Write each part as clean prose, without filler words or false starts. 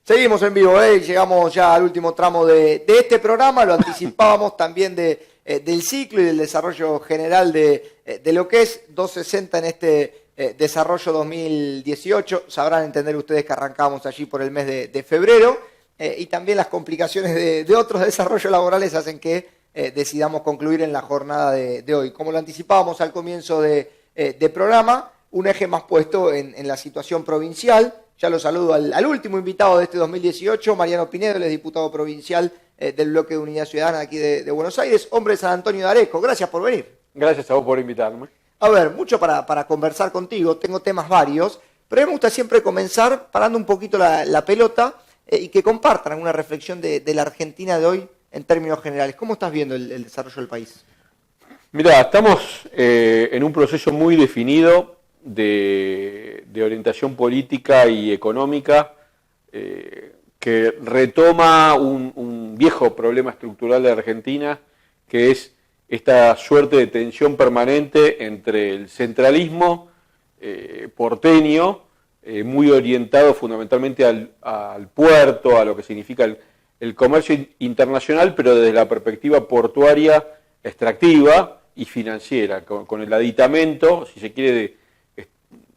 Seguimos en vivo, llegamos ya al último tramo de este programa, lo anticipábamos también del ciclo y del desarrollo general de lo que es 260 en este desarrollo 2018. Sabrán entender ustedes que arrancamos allí por el mes de febrero y también las complicaciones de otros desarrollos laborales hacen que decidamos concluir en la jornada de hoy. Como lo anticipábamos al comienzo de programa, un eje más puesto en la situación provincial. Ya lo saludo al último invitado de este 2018, Mariano Pinedo, él es diputado provincial del bloque de Unidad Ciudadana aquí de Buenos Aires, hombre de San Antonio de Areco. Gracias por venir. Gracias a vos por invitarme. A ver, mucho para conversar contigo, tengo temas varios, pero me gusta siempre comenzar parando un poquito la pelota y que compartan una reflexión de la Argentina de hoy en términos generales. ¿Cómo estás viendo el desarrollo del país? Mirá, estamos en un proceso muy definido de orientación política y económica que retoma un viejo problema estructural de Argentina, que es esta suerte de tensión permanente entre el centralismo porteño, muy orientado fundamentalmente al puerto, a lo que significa el comercio internacional, pero desde la perspectiva portuaria, extractiva y financiera, con el aditamento, si se quiere,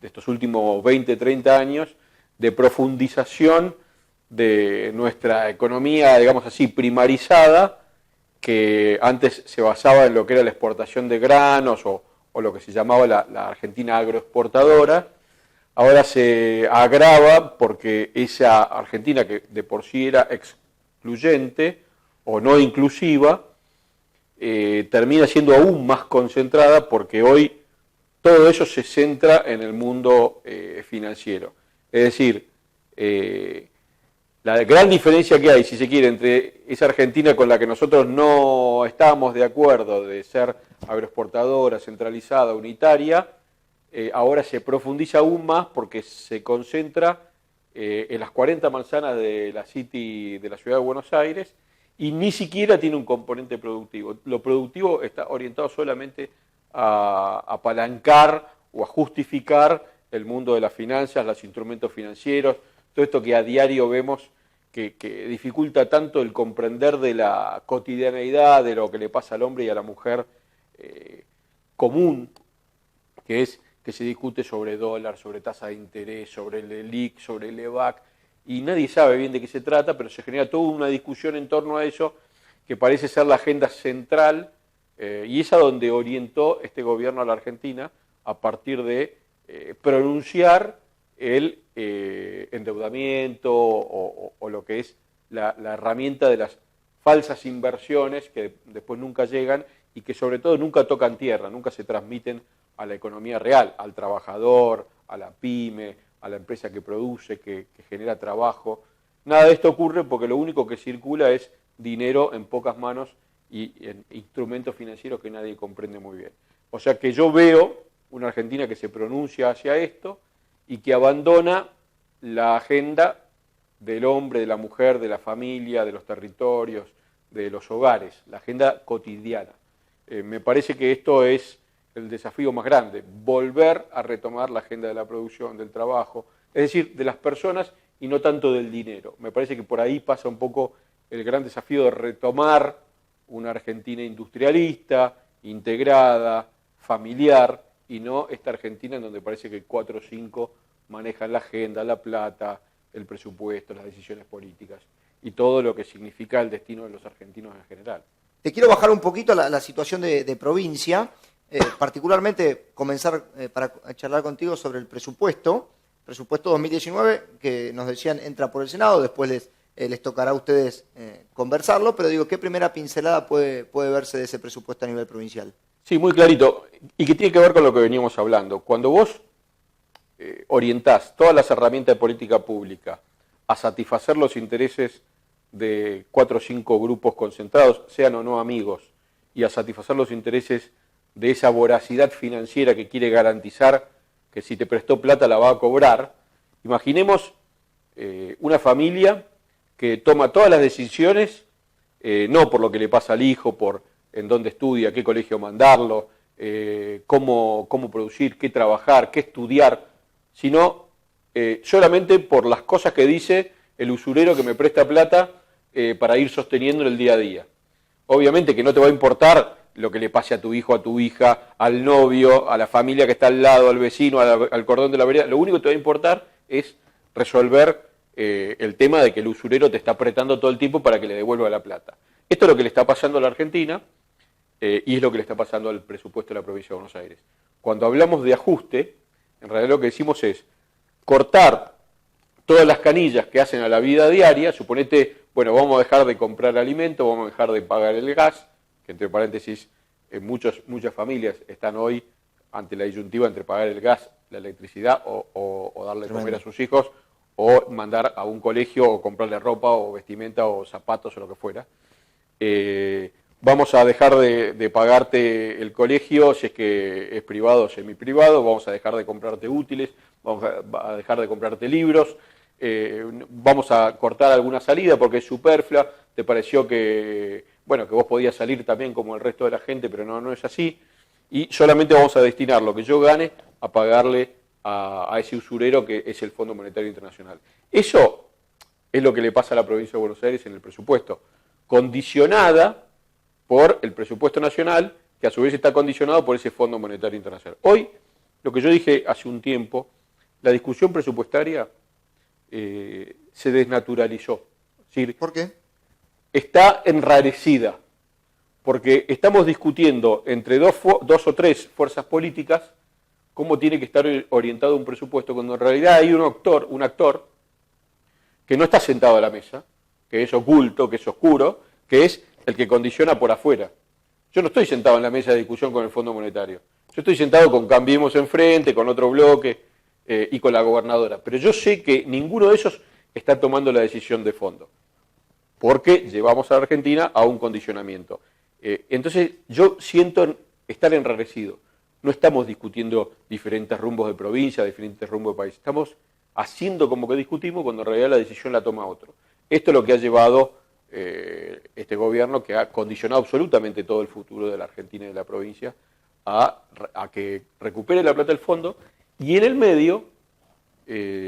de estos últimos 20, 30 años, de profundización de nuestra economía, digamos así, primarizada, que antes se basaba en lo que era la exportación de granos o lo que se llamaba la Argentina agroexportadora. Ahora se agrava porque esa Argentina, que de por sí era excluyente o no inclusiva, termina siendo aún más concentrada porque hoy todo eso se centra en el mundo financiero. Es decir, la gran diferencia que hay, si se quiere, entre esa Argentina con la que nosotros no estábamos de acuerdo de ser agroexportadora, centralizada, unitaria, ahora se profundiza aún más porque se concentra en las 40 manzanas de la City de la Ciudad de Buenos Aires y ni siquiera tiene un componente productivo. Lo productivo está orientado solamente a apalancar o a justificar el mundo de las finanzas, los instrumentos financieros, todo esto que a diario vemos que dificulta tanto el comprender de la cotidianeidad, de lo que le pasa al hombre y a la mujer común, que es que se discute sobre dólar, sobre tasa de interés, sobre el ELIC, sobre el EVAC, y nadie sabe bien de qué se trata, pero se genera toda una discusión en torno a eso que parece ser la agenda central, y es a donde orientó este gobierno a la Argentina a partir de pronunciar el endeudamiento o lo que es la herramienta de las falsas inversiones que después nunca llegan y que sobre todo nunca tocan tierra, nunca se transmiten a la economía real, al trabajador, a la pyme, a la empresa que produce, que genera trabajo. Nada de esto ocurre porque lo único que circula es dinero en pocas manos y en instrumentos financieros que nadie comprende muy bien. O sea que yo veo una Argentina que se pronuncia hacia esto y que abandona la agenda del hombre, de la mujer, de la familia, de los territorios, de los hogares, la agenda cotidiana. Me parece que esto es el desafío más grande, volver a retomar la agenda de la producción, del trabajo, es decir, de las personas y no tanto del dinero. Me parece que por ahí pasa un poco el gran desafío de retomar una Argentina industrialista, integrada, familiar, y no esta Argentina en donde parece que 4 o 5 manejan la agenda, la plata, el presupuesto, las decisiones políticas y todo lo que significa el destino de los argentinos en general. Te quiero bajar un poquito la situación de provincia, particularmente comenzar para charlar contigo sobre el presupuesto 2019, que nos decían entra por el Senado, después les tocará a ustedes conversarlo, pero digo, ¿qué primera pincelada puede verse de ese presupuesto a nivel provincial? Sí, muy clarito, y que tiene que ver con lo que veníamos hablando. Cuando vos orientás todas las herramientas de política pública a satisfacer los intereses de 4 o 5 grupos concentrados, sean o no amigos, y a satisfacer los intereses de esa voracidad financiera que quiere garantizar que si te prestó plata la va a cobrar, imaginemos una familia que toma todas las decisiones, no por lo que le pasa al hijo, por en dónde estudia, qué colegio mandarlo, cómo producir, qué trabajar, qué estudiar, sino solamente por las cosas que dice el usurero que me presta plata para ir sosteniendo en el día a día. Obviamente que no te va a importar lo que le pase a tu hijo, a tu hija, al novio, a la familia que está al lado, al vecino, al cordón de la vereda. Lo único que te va a importar es resolver el tema de que el usurero te está apretando todo el tiempo para que le devuelva la plata. Esto es lo que le está pasando a la Argentina y es lo que le está pasando al presupuesto de la provincia de Buenos Aires. Cuando hablamos de ajuste, en realidad lo que decimos es cortar todas las canillas que hacen a la vida diaria. Suponete, bueno, vamos a dejar de comprar alimentos, vamos a dejar de pagar el gas, que entre paréntesis muchas familias están hoy ante la disyuntiva entre pagar el gas, la electricidad o darle de comer a sus hijos o mandar a un colegio o comprarle ropa o vestimenta o zapatos o lo que fuera. Vamos a dejar de pagarte el colegio si es que es privado o semiprivado, vamos a dejar de comprarte útiles, vamos a dejar de comprarte libros, vamos a cortar alguna salida porque es superflua, te pareció que vos podías salir también como el resto de la gente, pero no es así, y solamente vamos a destinar lo que yo gane a pagarle a ese usurero que es el Fondo Monetario Internacional. Eso es lo que le pasa a la provincia de Buenos Aires en el presupuesto, condicionada por el presupuesto nacional, que a su vez está condicionado por ese Fondo Monetario Internacional. Hoy, lo que yo dije hace un tiempo, la discusión presupuestaria se desnaturalizó. Es decir, ¿por qué? Está enrarecida, porque estamos discutiendo entre dos o tres fuerzas políticas cómo tiene que estar orientado un presupuesto, cuando en realidad hay un actor que no está sentado a la mesa, que es oculto, que es oscuro, que es el que condiciona por afuera. Yo no estoy sentado en la mesa de discusión con el Fondo Monetario. Yo estoy sentado con Cambiemos Enfrente, con otro bloque y con la gobernadora. Pero yo sé que ninguno de esos está tomando la decisión de fondo, porque llevamos a la Argentina a un condicionamiento. Entonces yo siento estar enrarecido. No estamos discutiendo diferentes rumbos de provincia, diferentes rumbos de país. Estamos haciendo como que discutimos cuando en realidad la decisión la toma otro. Esto es lo que ha llevado este gobierno, que ha condicionado absolutamente todo el futuro de la Argentina y de la provincia, a que recupere la plata del fondo y en el medio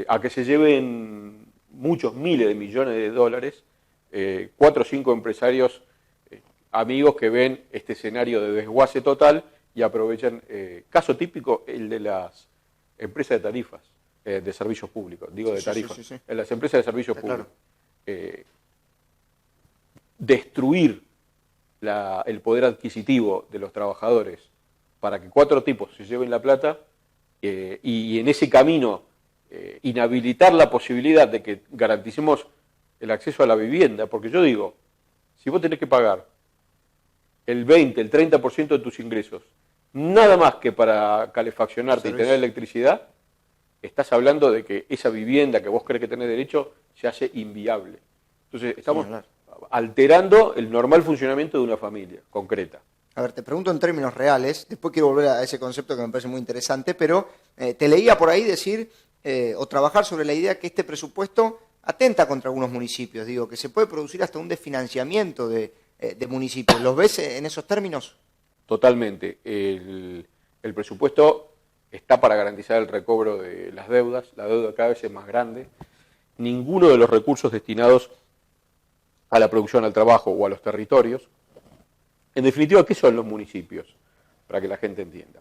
a que se lleven muchos miles de millones de dólares 4 o 5 empresarios amigos que ven este escenario de desguace total y aprovechan, caso típico, el de las empresas de tarifas, de servicios públicos, digo de tarifas, sí. En las empresas de servicios públicos. Claro. Destruir el poder adquisitivo de los trabajadores para que 4 tipos se lleven la plata y en ese camino inhabilitar la posibilidad de que garanticemos el acceso a la vivienda, porque yo digo, si vos tenés que pagar el 20, el 30% de tus ingresos, nada más que para calefaccionarte y tener electricidad, estás hablando de que esa vivienda que vos crees que tenés derecho se hace inviable. Entonces estamos alterando el normal funcionamiento de una familia concreta. A ver, te pregunto en términos reales, después quiero volver a ese concepto que me parece muy interesante, pero te leía por ahí decir o trabajar sobre la idea que este presupuesto atenta contra algunos municipios, digo, que se puede producir hasta un desfinanciamiento de municipios. ¿Los ves en esos términos? Totalmente. El presupuesto está para garantizar el recobro de las deudas, la deuda cada vez es más grande. Ninguno de los recursos destinados a la producción, al trabajo o a los territorios. En definitiva, ¿qué son los municipios? Para que la gente entienda.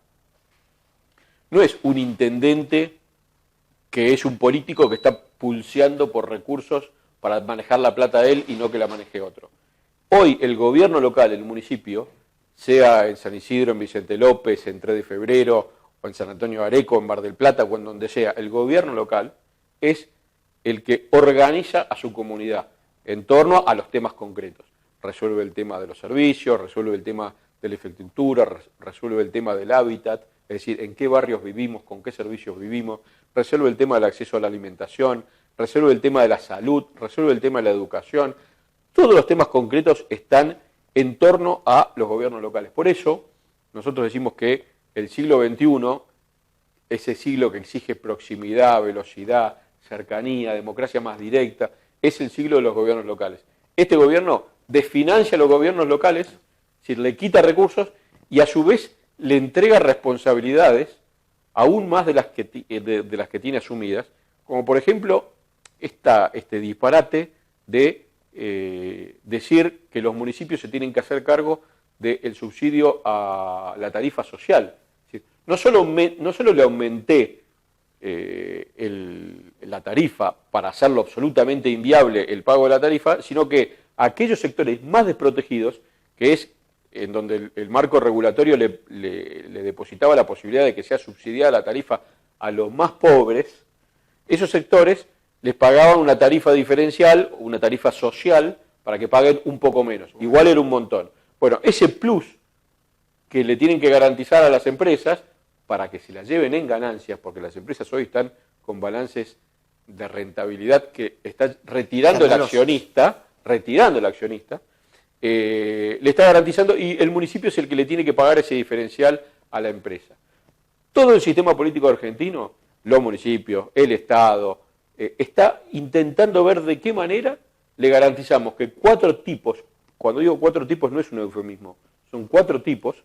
No es un intendente que es un político que está pulseando por recursos para manejar la plata de él y no que la maneje otro. Hoy el gobierno local, el municipio, sea en San Isidro, en Vicente López, en 3 de Febrero, o en San Antonio de Areco, en Bar del Plata, o en donde sea, el gobierno local es el que organiza a su comunidad en torno a los temas concretos. Resuelve el tema de los servicios, resuelve el tema de la infraestructura, resuelve el tema del hábitat, es decir, en qué barrios vivimos, con qué servicios vivimos, resuelve el tema del acceso a la alimentación, resuelve el tema de la salud, resuelve el tema de la educación. Todos los temas concretos están en torno a los gobiernos locales. Por eso, nosotros decimos que el siglo XXI, ese siglo que exige proximidad, velocidad, cercanía, democracia más directa, es el siglo de los gobiernos locales. Este gobierno desfinancia a los gobiernos locales, es decir, le quita recursos y a su vez le entrega responsabilidades aún más de las que tiene asumidas, como por ejemplo este disparate de decir que los municipios se tienen que hacer cargo del subsidio a la tarifa social. Es decir, no solo le aumenté la tarifa para hacerlo absolutamente inviable el pago de la tarifa, sino que aquellos sectores más desprotegidos, que es en donde el marco regulatorio le depositaba la posibilidad de que sea subsidiada la tarifa a los más pobres, esos sectores les pagaban una tarifa diferencial, una tarifa social, para que paguen un poco menos. Igual era un montón. Bueno, ese plus que le tienen que garantizar a las empresas, para que se las lleven en ganancias, porque las empresas hoy están con balances de rentabilidad que está retirando el accionista, le está garantizando, y el municipio es el que le tiene que pagar ese diferencial a la empresa. Todo el sistema político argentino, los municipios, el Estado, está intentando ver de qué manera le garantizamos que 4 tipos, cuando digo 4 tipos no es un eufemismo, son 4 tipos,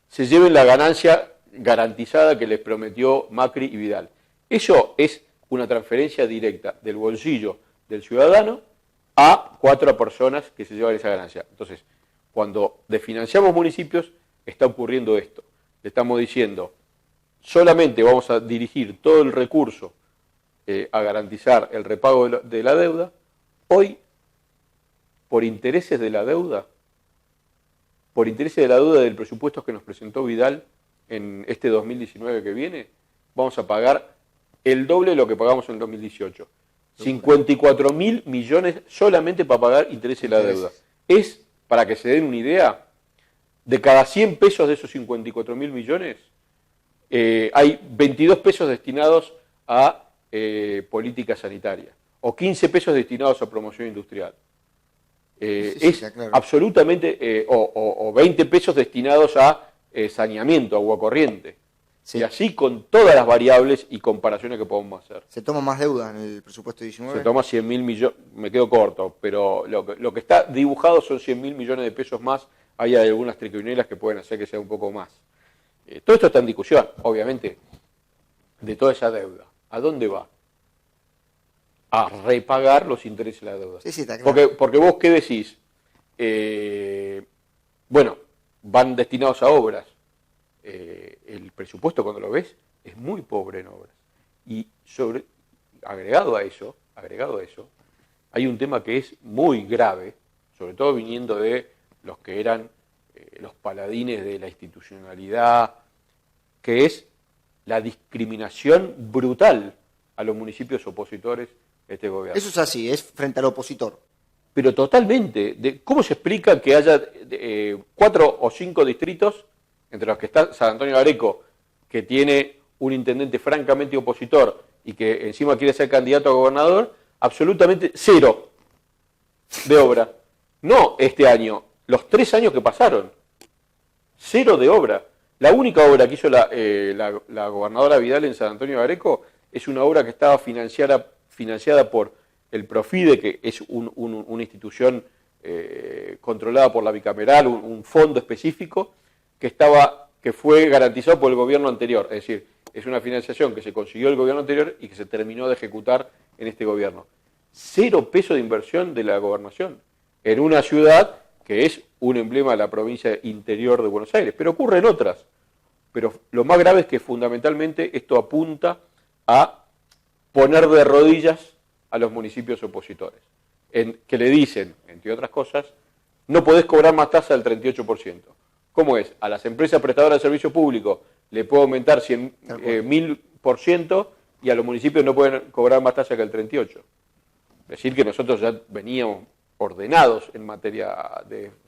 se lleven la ganancia garantizada que les prometió Macri y Vidal. Eso es una transferencia directa del bolsillo del ciudadano a 4 personas que se llevan esa ganancia. Entonces, cuando desfinanciamos municipios, está ocurriendo esto. Le estamos diciendo, solamente vamos a dirigir todo el recurso a garantizar el repago de la deuda. Hoy, por intereses de la deuda del presupuesto que nos presentó Vidal en este 2019 que viene, vamos a pagar el doble de lo que pagamos en el 2018. 54.000 millones solamente para pagar intereses de la deuda. Es, para que se den una idea, de cada 100 pesos de esos 54.000 millones, hay 22 pesos destinados a política sanitaria, o 15 pesos destinados a promoción industrial. Claro. Absolutamente, o 20 pesos destinados a saneamiento, agua corriente. Sí. Y así con todas las variables y comparaciones que podemos hacer. ¿Se toma más deuda en el presupuesto 19? Se toma 100.000 millones, me quedo corto, pero lo que está dibujado son 100.000 millones de pesos más. Hay algunas triquiñuelas que pueden hacer que sea un poco más. Todo esto está en discusión, obviamente, de toda esa deuda. ¿A dónde va? A repagar los intereses de la deuda. Sí, está claro. Porque vos, ¿qué decís? Bueno, van destinados a obras. El presupuesto, cuando lo ves, es muy pobre en obras. Y agregado a eso, hay un tema que es muy grave, sobre todo viniendo de los que eran los paladines de la institucionalidad, que es la discriminación brutal a los municipios opositores de este gobierno. Eso es así, es frente al opositor. Pero totalmente. ¿Cómo se explica que haya 4 o 5 distritos, entre los que está San Antonio de Areco, que tiene un intendente francamente opositor y que encima quiere ser candidato a gobernador, absolutamente 0 de obra? No este año, los 3 años que pasaron. 0 de obra. La única obra que hizo la gobernadora Vidal en San Antonio de Areco es una obra que estaba financiada por el Profide, que es una institución controlada por la bicameral, un fondo específico que fue garantizado por el gobierno anterior. Es decir, es una financiación que se consiguió el gobierno anterior y que se terminó de ejecutar en este gobierno. 0 pesos de inversión de la gobernación en una ciudad que es un emblema de la provincia interior de Buenos Aires, pero ocurre en otras. Pero lo más grave es que fundamentalmente esto apunta a poner de rodillas a los municipios opositores, que le dicen, entre otras cosas, no podés cobrar más tasa del 38%. ¿Cómo es? A las empresas prestadoras de servicio público le puedo aumentar 100.000% y a los municipios no pueden cobrar más tasa que el 38%. Es decir, que nosotros ya veníamos ordenados en materia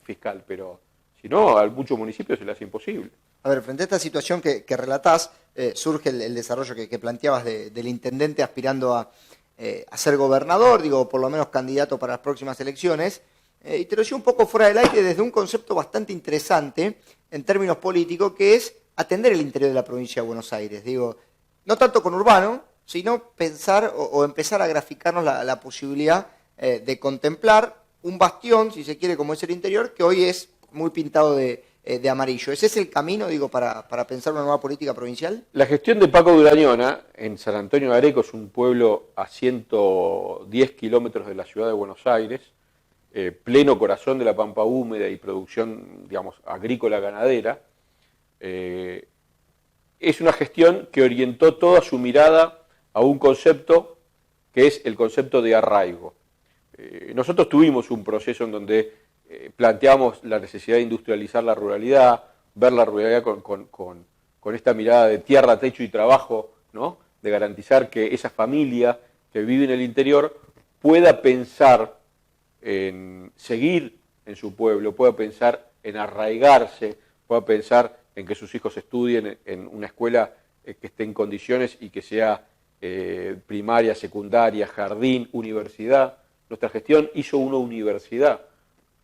fiscal, pero si no, a muchos municipios se les hace imposible. A ver, frente a esta situación que relatás, surge el desarrollo que planteabas del intendente aspirando a ser gobernador, digo, por lo menos candidato para las próximas elecciones, y te lo llevo un poco fuera del aire desde un concepto bastante interesante en términos políticos, que es atender el interior de la provincia de Buenos Aires. Digo, no tanto con Urbano, sino pensar o empezar a graficarnos la posibilidad de contemplar un bastión, si se quiere, como es el interior, que hoy es muy pintado de amarillo. ¿Ese es el camino, digo, para pensar una nueva política provincial? La gestión de Paco Durañona en San Antonio de Areco, es un pueblo a 110 kilómetros de la ciudad de Buenos Aires, pleno corazón de la pampa húmeda y producción, digamos, agrícola ganadera. Es una gestión que orientó toda su mirada a un concepto que es el concepto de arraigo. Nosotros tuvimos un proceso en donde planteamos la necesidad de industrializar la ruralidad, ver la ruralidad con esta mirada de tierra, techo y trabajo, ¿no? De garantizar que esa familia que vive en el interior pueda pensar en seguir en su pueblo, pueda pensar en arraigarse, pueda pensar en que sus hijos estudien en una escuela que esté en condiciones y que sea primaria, secundaria, jardín, universidad. Nuestra gestión hizo una universidad.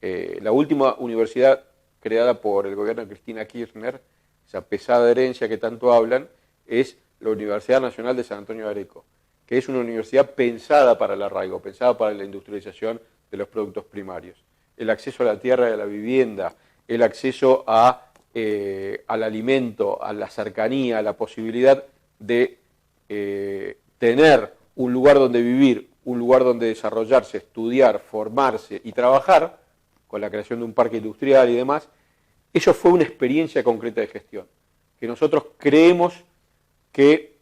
La última universidad creada por el gobierno de Cristina Kirchner, esa pesada herencia que tanto hablan, es la Universidad Nacional de San Antonio de Areco, que es una universidad pensada para el arraigo, pensada para la industrialización de los productos primarios. El acceso a la tierra y a la vivienda, el acceso al alimento, a la cercanía, a la posibilidad de tener un lugar donde vivir, un lugar donde desarrollarse, estudiar, formarse y trabajar, con la creación de un parque industrial y demás. Eso fue una experiencia concreta de gestión, que nosotros creemos que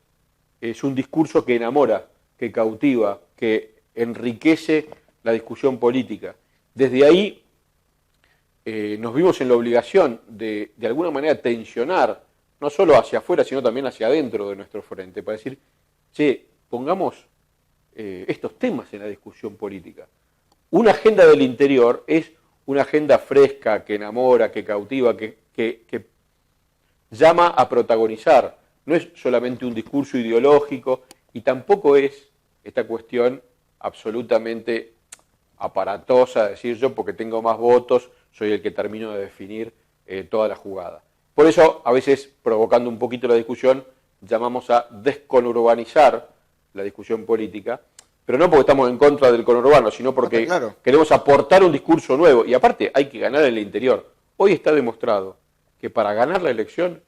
es un discurso que enamora, que cautiva, que enriquece la discusión política. Desde ahí nos vimos en la obligación de alguna manera tensionar, no solo hacia afuera, sino también hacia adentro de nuestro frente, para decir, che, pongamos estos temas en la discusión política. Una agenda del interior es una agenda fresca, que enamora, que cautiva, que llama a protagonizar. No es solamente un discurso ideológico y tampoco es esta cuestión absolutamente aparatosa de decir yo porque tengo más votos soy el que termino de definir toda la jugada. Por eso, a veces, provocando un poquito la discusión, llamamos a desconurbanizar la discusión política, pero no porque estamos en contra del conurbano, sino porque queremos aportar un discurso nuevo. Y aparte, hay que ganar en el interior. Hoy está demostrado que para ganar la elección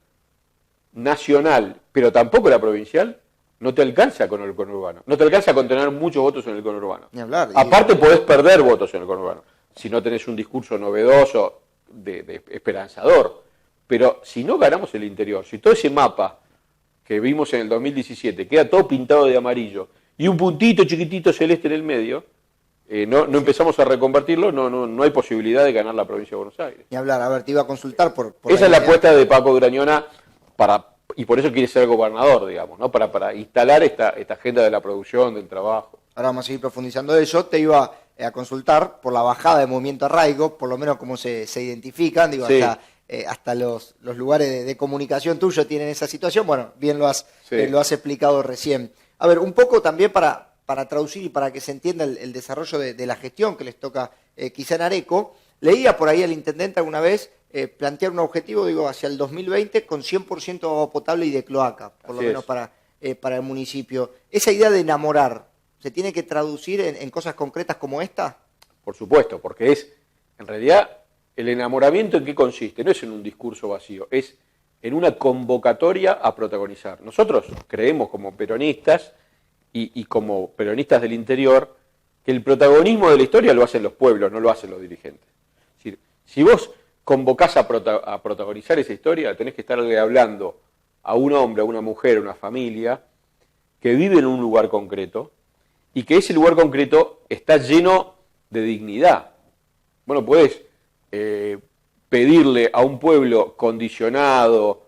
nacional, pero tampoco la provincial, no te alcanza con el conurbano. No te alcanza con tener muchos votos en el conurbano. Ni hablar. Aparte podés perder votos en el conurbano, si no tenés un discurso novedoso, de esperanzador. Pero si no ganamos el interior, si todo ese mapa que vimos en el 2017 queda todo pintado de amarillo y un puntito chiquitito celeste en el medio, no empezamos a reconvertirlo, no hay posibilidad de ganar la provincia de Buenos Aires. Ni hablar. A ver, te iba a consultar por esa es la apuesta de Paco Durañona y por eso quiere ser gobernador, digamos, ¿no? Para instalar esta agenda de la producción, del trabajo. Ahora vamos a seguir profundizando de eso. Te iba a consultar por la bajada de Movimiento Arraigo, por lo menos cómo se identifican, digo, sí. Hasta los lugares de comunicación tuyo tienen esa situación. Bueno, bien lo has explicado recién. A ver, un poco también para traducir y para que se entienda el desarrollo de la gestión que les toca quizá en Areco, leía por ahí al intendente alguna vez plantear un objetivo, digo, hacia el 2020 con 100% de agua potable y de cloaca, por lo menos para el municipio. Esa idea de enamorar, ¿se tiene que traducir en cosas concretas como esta? Por supuesto, porque en realidad, el enamoramiento ¿en qué consiste? No es en un discurso vacío, es en una convocatoria a protagonizar. Nosotros creemos como peronistas y como peronistas del interior que el protagonismo de la historia lo hacen los pueblos, no lo hacen los dirigentes. Es decir, si vos convocás a protagonizar esa historia, tenés que estarle hablando a un hombre, a una mujer, a una familia que vive en un lugar concreto y que ese lugar concreto está lleno de dignidad. Bueno, podés pedirle a un pueblo condicionado,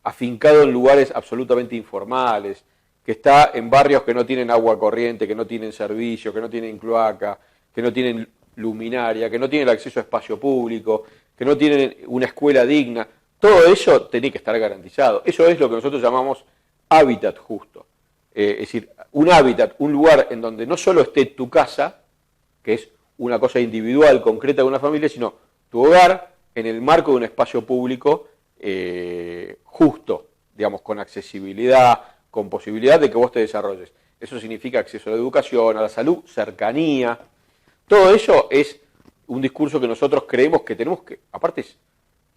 afincado en lugares absolutamente informales, que está en barrios que no tienen agua corriente, que no tienen servicio, que no tienen cloaca, que no tienen luminaria, que no tienen acceso a espacio público, que no tienen una escuela digna. Todo eso tiene que estar garantizado. Eso es lo que nosotros llamamos hábitat justo. Es decir, un hábitat, un lugar en donde no solo esté tu casa, que es una cosa individual, concreta de una familia, sino tu hogar en el marco de un espacio público justo, digamos, con accesibilidad, con posibilidad de que vos te desarrolles. Eso significa acceso a la educación, a la salud, cercanía. Todo eso es un discurso que nosotros creemos que tenemos que, aparte es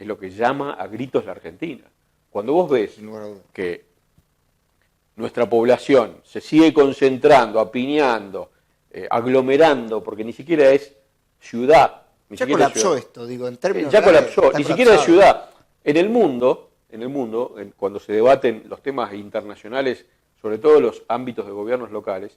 lo que llama a gritos la Argentina. Cuando vos ves que nuestra población se sigue concentrando, apiñando, aglomerando, porque ni siquiera es ciudad. Ya colapsó esto, digo, en términos ya colapsó, ni siquiera es ciudad. En el mundo, cuando se debaten los temas internacionales, sobre todo los ámbitos de gobiernos locales,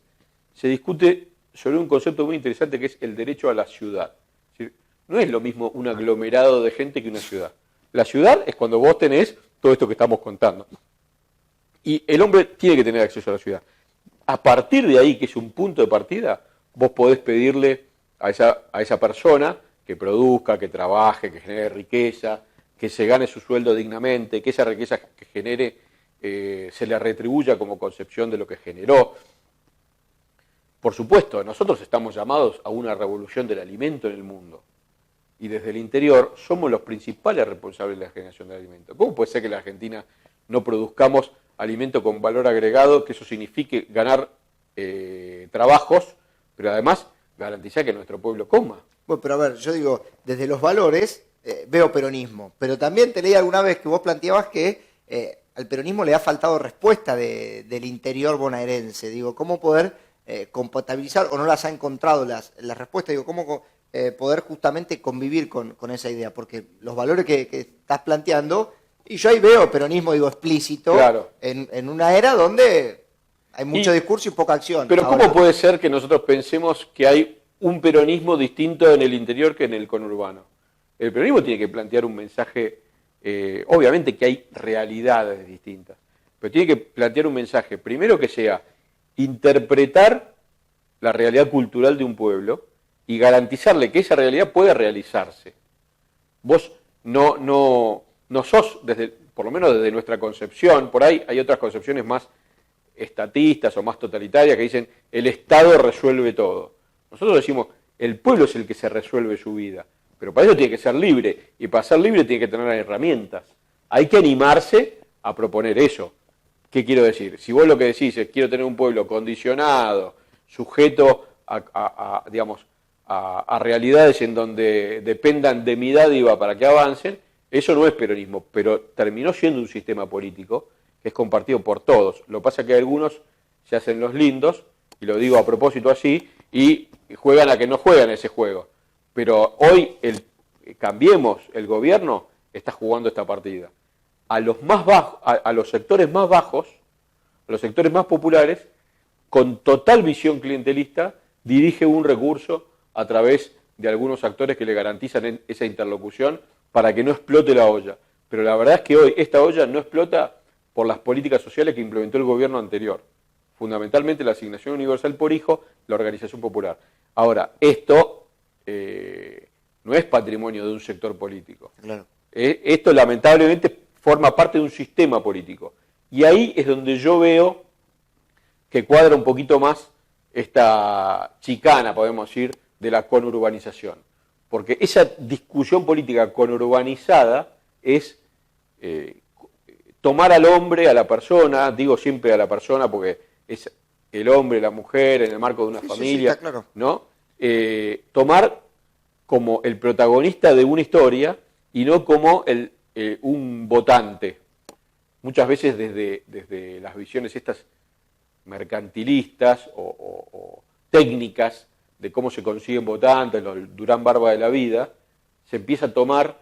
se discute sobre un concepto muy interesante que es el derecho a la ciudad. Es decir, no es lo mismo un aglomerado de gente que una ciudad. La ciudad es cuando vos tenés todo esto que estamos contando. Y el hombre tiene que tener acceso a la ciudad. A partir de ahí, que es un punto de partida, vos podés pedirle a esa persona que produzca, que trabaje, que genere riqueza, que se gane su sueldo dignamente, que esa riqueza que genere se le retribuya como concepción de lo que generó. Por supuesto, nosotros estamos llamados a una revolución del alimento en el mundo. Y desde el interior somos los principales responsables de la generación de alimento. ¿Cómo puede ser que en la Argentina no produzcamos alimento con valor agregado, que eso signifique ganar trabajos, pero además garantizar que nuestro pueblo coma? Bueno, pero a ver, yo digo, desde los valores veo peronismo, pero también te leí alguna vez que vos planteabas que al peronismo le ha faltado respuesta del interior bonaerense. Digo, ¿cómo poder compatibilizar, o no las ha encontrado las respuestas? Digo, ¿cómo poder justamente convivir con esa idea? Porque los valores que estás planteando, y yo ahí veo peronismo, digo, explícito, claro, en una era donde hay mucho discurso y poca acción. Pero ahora, ¿cómo puede ser que nosotros pensemos que hay un peronismo distinto en el interior que en el conurbano? El peronismo tiene que plantear un mensaje, obviamente que hay realidades distintas, pero tiene que plantear un mensaje, primero que sea interpretar la realidad cultural de un pueblo y garantizarle que esa realidad pueda realizarse. Vos no sos, por lo menos desde nuestra concepción, por ahí hay otras concepciones más estatistas o más totalitarias que dicen el Estado resuelve todo. Nosotros decimos el pueblo es el que se resuelve su vida, pero para eso tiene que ser libre, y para ser libre tiene que tener herramientas. Hay que animarse a proponer eso. ¿Qué quiero decir? Si vos lo que decís es quiero tener un pueblo condicionado, sujeto a realidades en donde dependan de mi dádiva para que avancen, eso no es peronismo, pero terminó siendo un sistema político que es compartido por todos. Lo que pasa es que algunos se hacen los lindos, y lo digo a propósito así, y juegan a que no juegan ese juego. Pero hoy, Cambiemos, el gobierno está jugando esta partida. A los más bajos, a los sectores más bajos, a los sectores más populares, con total visión clientelista, dirige un recurso a través de algunos actores que le garantizan esa interlocución para que no explote la olla. Pero la verdad es que hoy esta olla no explota por las políticas sociales que implementó el gobierno anterior. Fundamentalmente la asignación universal por hijo, la organización popular. Ahora, esto no es patrimonio de un sector político. Claro. Esto lamentablemente forma parte de un sistema político. Y ahí es donde yo veo que cuadra un poquito más esta chicana, podemos decir, de la conurbanización. Porque esa discusión política conurbanizada es tomar al hombre, a la persona, digo siempre a la persona porque es el hombre, la mujer, en el marco de una familia, sí, está claro. ¿no? Tomar como el protagonista de una historia y no como un votante. Muchas veces desde las visiones estas mercantilistas o técnicas de cómo se consiguen votantes, los Durán Barba de la vida, se empieza a tomar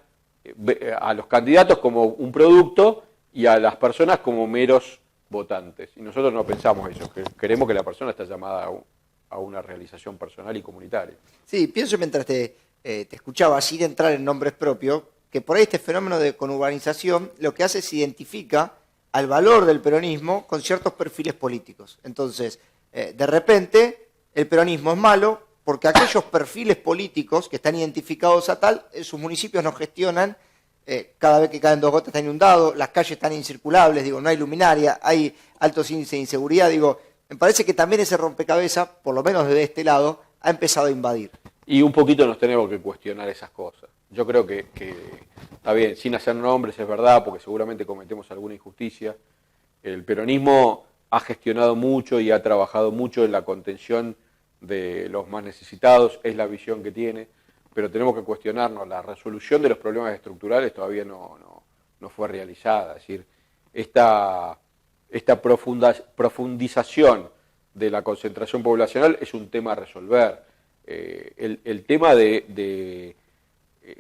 a los candidatos como un producto y a las personas como meros votantes. Y nosotros no pensamos eso, queremos que la persona está llamada a una realización personal y comunitaria. Sí, pienso mientras te escuchaba, sin entrar en nombres propios, que por ahí este fenómeno de conurbanización lo que hace es identifica al valor del peronismo con ciertos perfiles políticos. Entonces, de repente, el peronismo es malo porque aquellos perfiles políticos que están identificados a tal, sus municipios no gestionan cada vez que caen 2 gotas está inundado, las calles están incirculables, digo, no hay luminaria, hay altos índices de inseguridad, digo, me parece que también ese rompecabezas, por lo menos desde este lado, ha empezado a invadir. Y un poquito nos tenemos que cuestionar esas cosas. Yo creo que está bien, sin hacer nombres, es verdad, porque seguramente cometemos alguna injusticia. El peronismo ha gestionado mucho y ha trabajado mucho en la contención de los más necesitados, es la visión que tiene, pero tenemos que cuestionarnos. La resolución de los problemas estructurales todavía no fue realizada. Es decir, esta profundización de la concentración poblacional es un tema a resolver. El tema de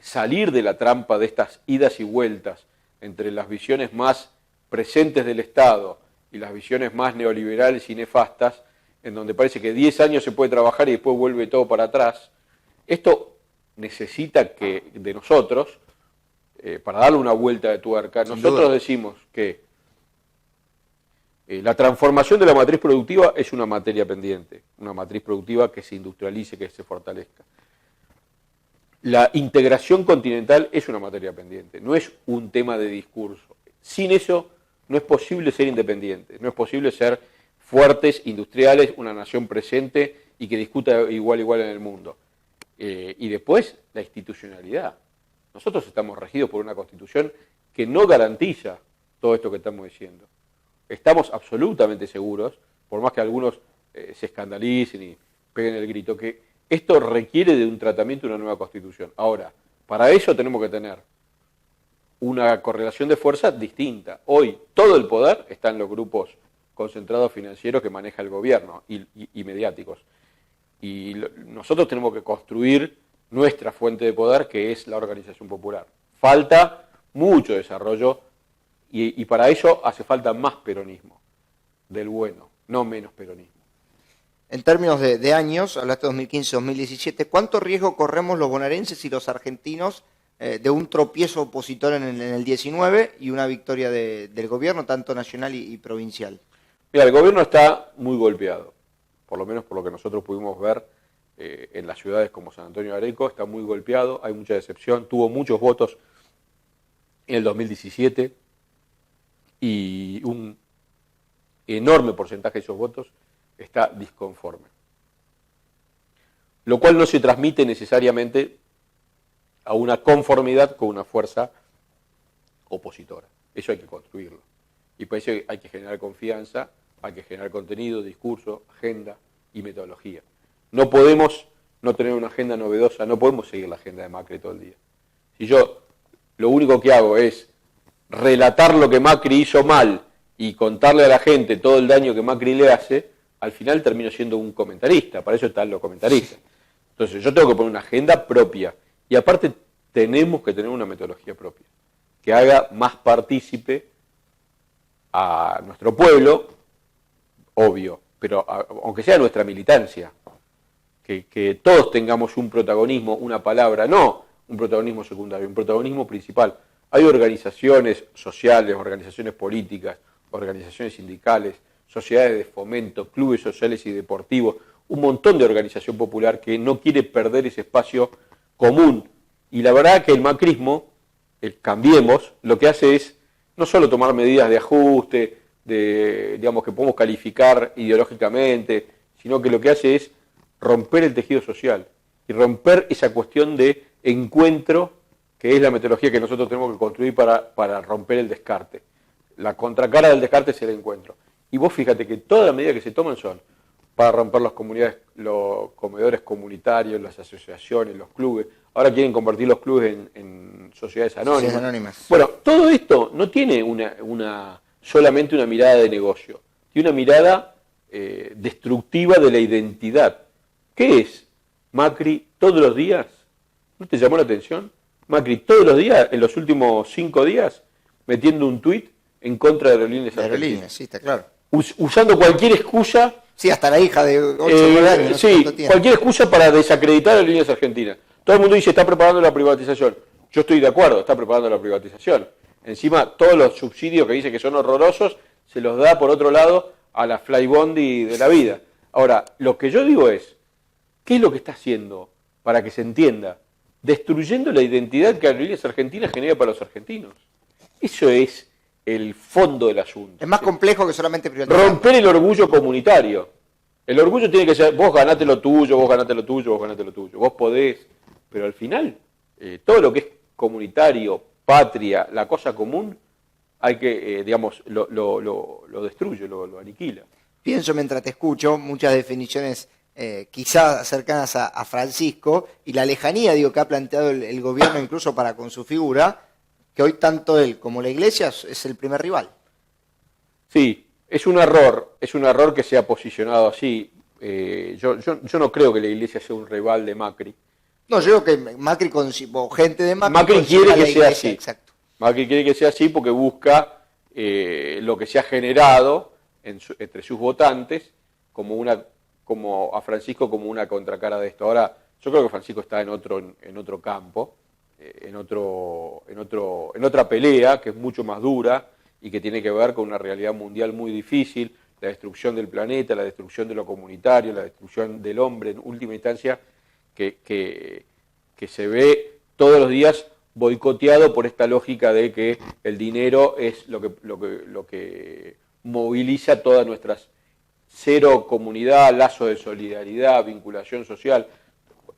salir de la trampa de estas idas y vueltas entre las visiones más presentes del Estado y las visiones más neoliberales y nefastas, en donde parece que 10 años se puede trabajar y después vuelve todo para atrás, esto necesita que de nosotros, para darle una vuelta de tuerca, nosotros decimos que la transformación de la matriz productiva es una materia pendiente, una matriz productiva que se industrialice, que se fortalezca. La integración continental es una materia pendiente, no es un tema de discurso. Sin eso no es posible ser independiente, no es posible ser fuertes, industriales, una nación presente y que discuta igual en el mundo. Y después, la institucionalidad. Nosotros estamos regidos por una constitución que no garantiza todo esto que estamos diciendo. Estamos absolutamente seguros, por más que algunos se escandalicen y peguen el grito, que esto requiere de un tratamiento de una nueva constitución. Ahora, para eso tenemos que tener una correlación de fuerzas distinta. Hoy todo el poder está en los grupos concentrados financieros que maneja el gobierno y mediáticos. Y nosotros tenemos que construir nuestra fuente de poder, que es la organización popular. Falta mucho desarrollo y para ello hace falta más peronismo, del bueno, no menos peronismo. En términos de años, hablaste de 2015-2017, ¿cuánto riesgo corremos los bonaerenses y los argentinos de un tropiezo opositor en el 19 y una victoria del gobierno, tanto nacional y provincial? Mira, el gobierno está muy golpeado, por lo menos por lo que nosotros pudimos ver en las ciudades como San Antonio de Areco, está muy golpeado, hay mucha decepción, tuvo muchos votos en el 2017 y un enorme porcentaje de esos votos está disconforme. Lo cual no se transmite necesariamente a una conformidad con una fuerza opositora. Eso hay que construirlo. Y por eso hay que generar confianza, hay que generar contenido, discurso, agenda y metodología. No podemos no tener una agenda novedosa, no podemos seguir la agenda de Macri todo el día. Si yo lo único que hago es relatar lo que Macri hizo mal y contarle a la gente todo el daño que Macri le hace, al final termino siendo un comentarista, para eso están los comentaristas. Entonces yo tengo que poner una agenda propia y aparte tenemos que tener una metodología propia, que haga más partícipe a nuestro pueblo, obvio, pero aunque sea nuestra militancia, que todos tengamos un protagonismo, una palabra, no un protagonismo secundario, un protagonismo principal. Hay organizaciones sociales, organizaciones políticas, organizaciones sindicales, sociedades de fomento, clubes sociales y deportivos, un montón de organización popular que no quiere perder ese espacio común. Y la verdad que el macrismo, el Cambiemos, lo que hace es no solo tomar medidas de ajuste, digamos que podemos calificar ideológicamente, sino que lo que hace es romper el tejido social y romper esa cuestión de encuentro que es la metodología que nosotros tenemos que construir para romper el descarte. La contracara del descarte es el encuentro. Y vos fíjate que todas las medidas que se toman son para romper las comunidades, los comedores comunitarios, las asociaciones, los clubes. Ahora quieren convertir los clubes en sociedades anónimas. Bueno, todo esto no tiene solamente una mirada de negocio, tiene una mirada destructiva de la identidad. ¿Qué es Macri todos los días? ¿No te llamó la atención? Macri todos los días, en los últimos 5 días, metiendo un tuit en contra de Aerolíneas Argentinas. Aerolíneas, sí, está claro. Usando cualquier excusa. Sí, hasta la hija de 8 o 9 años. No sí, cualquier excusa para desacreditar a Aerolíneas Argentinas. Todo el mundo dice, está preparando la privatización. Yo estoy de acuerdo, está preparando la privatización. Encima, todos los subsidios que dice que son horrorosos, se los da, por otro lado, a la Flybondi de la vida. Ahora, lo que yo digo es, ¿qué es lo que está haciendo para que se entienda destruyendo la identidad que Aerolíneas Argentinas genera para los argentinos. Eso es el fondo del asunto. Es más complejo que solamente privatizar. Romper el orgullo comunitario. El orgullo tiene que ser, vos ganate lo tuyo, vos ganate lo tuyo, vos ganate lo tuyo, vos podés, pero al final, todo lo que es comunitario, patria, la cosa común, hay que, lo destruye, lo aniquila. Pienso mientras te escucho muchas definiciones quizás cercanas a Francisco y la lejanía, digo, que ha planteado el gobierno incluso para con su figura, que hoy tanto él como la Iglesia es el primer rival. Sí, es un error que se ha posicionado así. Yo no creo que la Iglesia sea un rival de Macri. No, yo creo que Macri, gente de Macri quiere que sea así. Exacto. Macri quiere que sea así porque busca lo que se ha generado entre sus votantes como a Francisco como una contracara de esto. Ahora, yo creo que Francisco está en otro campo, en otra pelea que es mucho más dura y que tiene que ver con una realidad mundial muy difícil, la destrucción del planeta, la destrucción de lo comunitario, la destrucción del hombre en última instancia, que se ve todos los días boicoteado por esta lógica de que el dinero es lo que moviliza todas nuestras cero comunidad, lazo de solidaridad, vinculación social.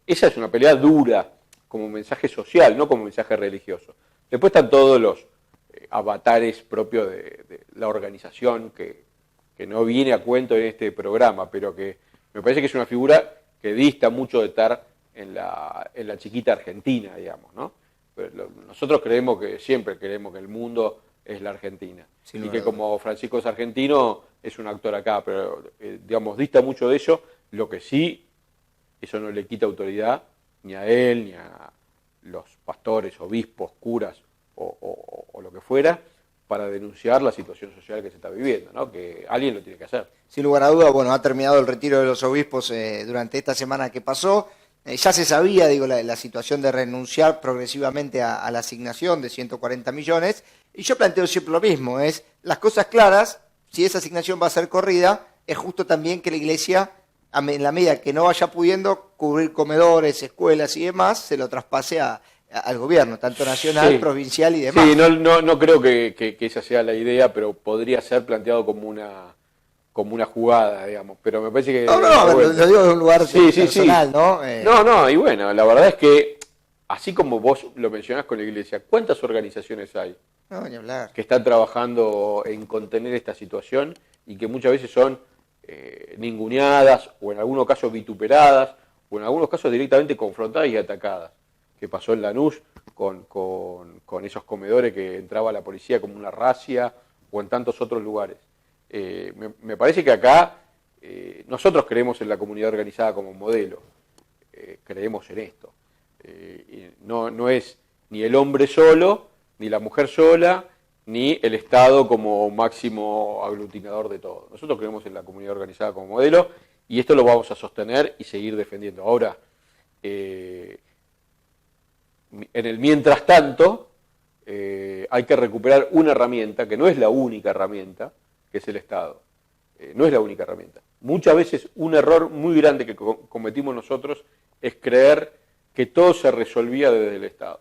Esa es una pelea dura como mensaje social, no como mensaje religioso. Después están todos los avatares propios de la organización que no viene a cuento en este programa, pero que me parece que es una figura que dista mucho de estar en la chiquita Argentina, digamos, ¿no? Pero nosotros siempre creemos que el mundo es la Argentina. Y que como Francisco es argentino, es un actor acá, pero dista mucho de eso. Lo que sí, eso no le quita autoridad ni a él, ni a los pastores, obispos, curas o lo que fuera, para denunciar la situación social que se está viviendo, ¿no? Que alguien lo tiene que hacer. Sin lugar a duda, bueno, ha terminado el retiro de los obispos durante esta semana que pasó. Ya se sabía, la situación de renunciar progresivamente a la asignación de 140 millones, y yo planteo siempre lo mismo, es las cosas claras, si esa asignación va a ser corrida, es justo también que la Iglesia, en la medida que no vaya pudiendo cubrir comedores, escuelas y demás, se lo traspase al gobierno, tanto nacional, provincial y demás. Sí, no creo que esa sea la idea, pero podría ser planteado como una jugada, digamos, pero me parece que... No, lo digo de un lugar personal, sí. ¿No? No, y bueno, la verdad es que, así como vos lo mencionás con la Iglesia, ¿cuántas organizaciones hay ni hablar, que están trabajando en contener esta situación y que muchas veces son ninguneadas, o en algunos casos vituperadas, o en algunos casos directamente confrontadas y atacadas? Que pasó en Lanús con esos comedores que entraba la policía como una razzia, o en tantos otros lugares. Me parece que acá nosotros creemos en la comunidad organizada como modelo, creemos en esto. No es ni el hombre solo, ni la mujer sola, ni el Estado como máximo aglutinador de todo. Nosotros creemos en la comunidad organizada como modelo y esto lo vamos a sostener y seguir defendiendo. Ahora, en el mientras tanto, hay que recuperar una herramienta que no es la única herramienta, que es el Estado. No es la única herramienta. Muchas veces un error muy grande que cometimos nosotros es creer que todo se resolvía desde el Estado.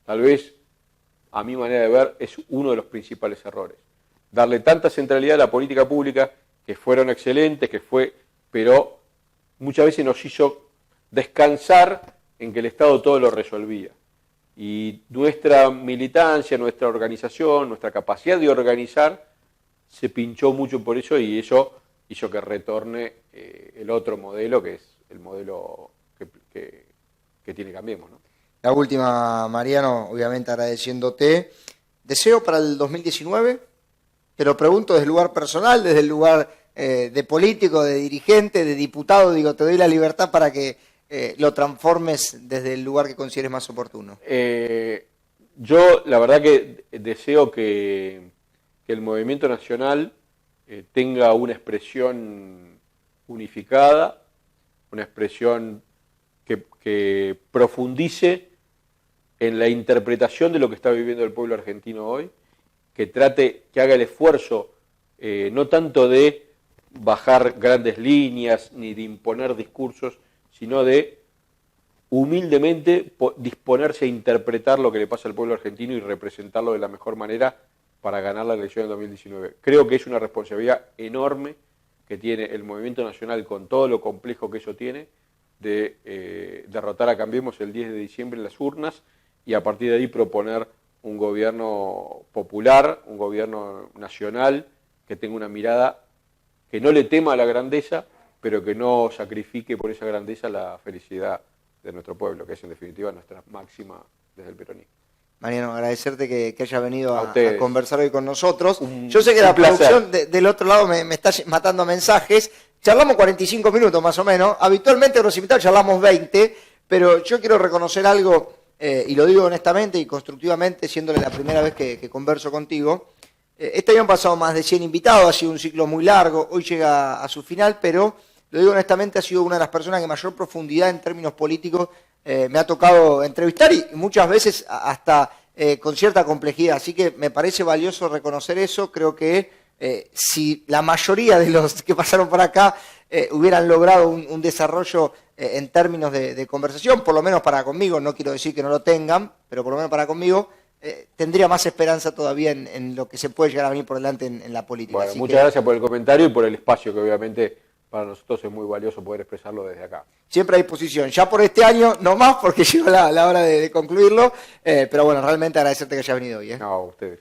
Tal vez, a mi manera de ver, es uno de los principales errores. Darle tanta centralidad a la política pública, que fueron excelentes, pero muchas veces nos hizo descansar en que el Estado todo lo resolvía. Y nuestra militancia, nuestra organización, nuestra capacidad de organizar, se pinchó mucho por eso y eso hizo que retorne el otro modelo, que es el modelo que tiene Cambiemos, ¿no? La última, Mariano, obviamente agradeciéndote. Deseo para el 2019, te lo pregunto desde el lugar personal, desde el lugar de político, de dirigente, de diputado, te doy la libertad para que lo transformes desde el lugar que consideres más oportuno. Yo la verdad que deseo que el movimiento nacional tenga una expresión unificada, una expresión que profundice en la interpretación de lo que está viviendo el pueblo argentino hoy, que haga el esfuerzo no tanto de bajar grandes líneas ni de imponer discursos, sino de humildemente disponerse a interpretar lo que le pasa al pueblo argentino y representarlo de la mejor manera para ganar la elección del 2019. Creo que es una responsabilidad enorme que tiene el movimiento nacional con todo lo complejo que eso tiene de derrotar a Cambiemos el 10 de diciembre en las urnas y a partir de ahí proponer un gobierno popular, un gobierno nacional que tenga una mirada que no le tema a la grandeza, pero que no sacrifique por esa grandeza la felicidad de nuestro pueblo, que es en definitiva nuestra máxima desde el peronismo. Mariano, agradecerte que hayas venido a conversar hoy con nosotros. Un Yo sé que la placer. producción del otro lado me está matando mensajes. Charlamos 45 minutos más o menos. Habitualmente con los invitados charlamos 20, pero yo quiero reconocer algo, y lo digo honestamente y constructivamente, siéndole la primera vez que converso contigo. Este año han pasado más de 100 invitados, ha sido un ciclo muy largo, hoy llega a su final, pero lo digo honestamente, ha sido una de las personas que mayor profundidad en términos políticos me ha tocado entrevistar y muchas veces hasta con cierta complejidad. Así que me parece valioso reconocer eso. Creo que si la mayoría de los que pasaron por acá hubieran logrado un desarrollo en términos de conversación, por lo menos para conmigo, no quiero decir que no lo tengan, pero por lo menos para conmigo, tendría más esperanza todavía en lo que se puede llegar a venir por delante en la política. Bueno, así muchas gracias por el comentario y por el espacio que obviamente para nosotros es muy valioso poder expresarlo desde acá. Siempre a disposición. Ya por este año, no más, porque llegó la hora de concluirlo. Pero bueno, realmente agradecerte que hayas venido hoy. No, a ustedes.